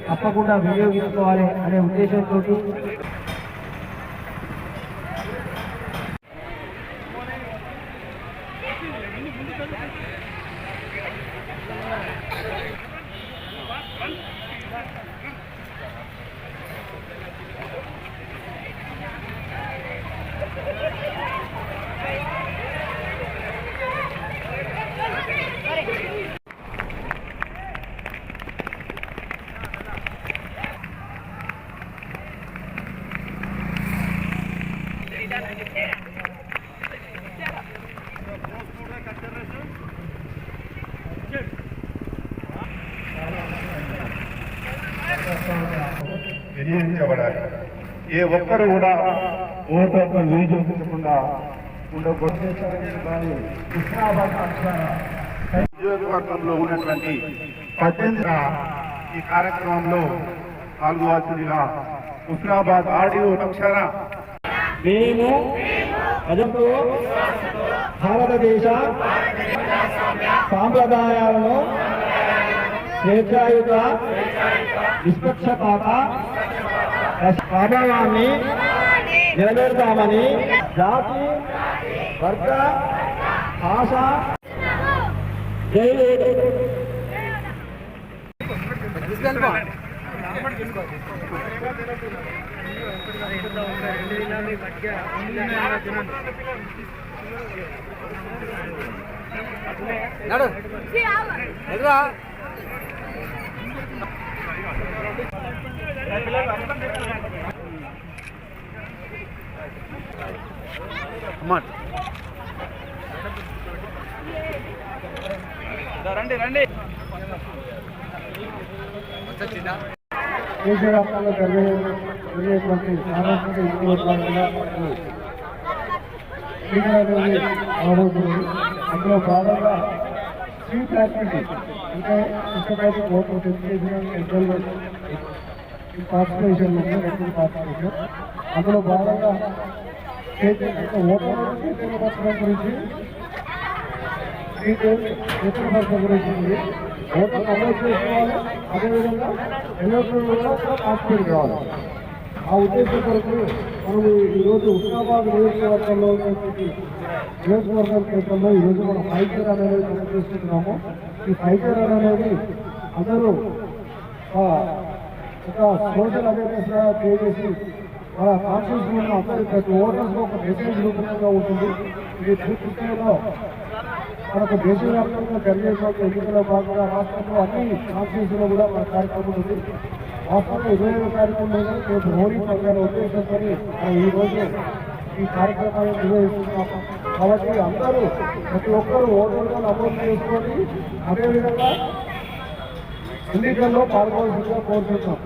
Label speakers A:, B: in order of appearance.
A: తప్పకుండా వినియోగించుకోవాలి అనే ఉద్దేశంతో
B: వినియోగించబడాలి. ఏ ఒక్కరు కూడా ఓటు హక్కు వినియోగించకుండా నియోజకవర్గంలో ఉన్నటువంటి 18 ఈ కార్యక్రమంలో పాల్గొవాల్సిందిగా హుస్నాబాద్ ఆడియో అక్షర
A: మేము భారతదేశ సాంప్రదాయాలను స్వేచ్ఛాయుత నిష్పక్షపాత ప్రభావాన్ని నిలబెడతామని జాతి వర్గ భాష
C: రండి రండి
A: దేశవ్యాప్తంగా జరిగేటువంటి సామాజిక అందులో భాగంగా స్వీట్ యాక్టివిటీ అంటే ఇష్టపడి ఓటు పార్టిసిపేషన్ పార్టిసిపేషన్ అందులో భాగంగా ఓటర్ చైతన్యపరచడం గురించి చైతన్యపరచడం గురించి ఉంది. ఓటర్ అమలు చేసుకోవాలి, అదేవిధంగా ఎలక్షన్ కూడా పార్టిసిపేట్ కావాలి. ఆ ఉద్దేశం కొరకు మనం ఈరోజు హుస్నాబాద్ నియోజకవర్గంలో ఉన్నటువంటి నియోజకవర్గం క్షేత్రంలో ఈరోజు మనం ఫైటర్ అనేది చేస్తున్నాము. ఈ ఫైటర్ అనేది అందరూ ఒక సోషల్ అవేర్నెస్ గా చేసి వాళ్ళ కాన్షియస్ ఉన్న అందరి ప్రతి ఓటర్స్ ఒక మెసేజ్ రూపంగా ఉంటుంది. ఇది పూర్తిలో మనకు దేశవ్యాప్తంగా జరిగేటువంటి ఎన్నికల భాగంగా రాష్ట్రంలో అన్ని కాన్స్టిట్యూన్స్ లో కూడా మన కార్యక్రమం ఉంది. రాష్ట్రంలో 25 కార్యక్రమం రేపు మోడీ ప్రజల ఉద్దేశంతో మనం ఈ రోజు ఈ కార్యక్రమాన్ని నిర్వహిస్తున్నాము. కాబట్టి అందరూ ప్రతి ఒక్కరూ ఓటర్గా నమోదు చేసుకొని అదేవిధంగా ఎన్నికల్లో పాల్గొనాల్సిందిగా కోరుతున్నాం.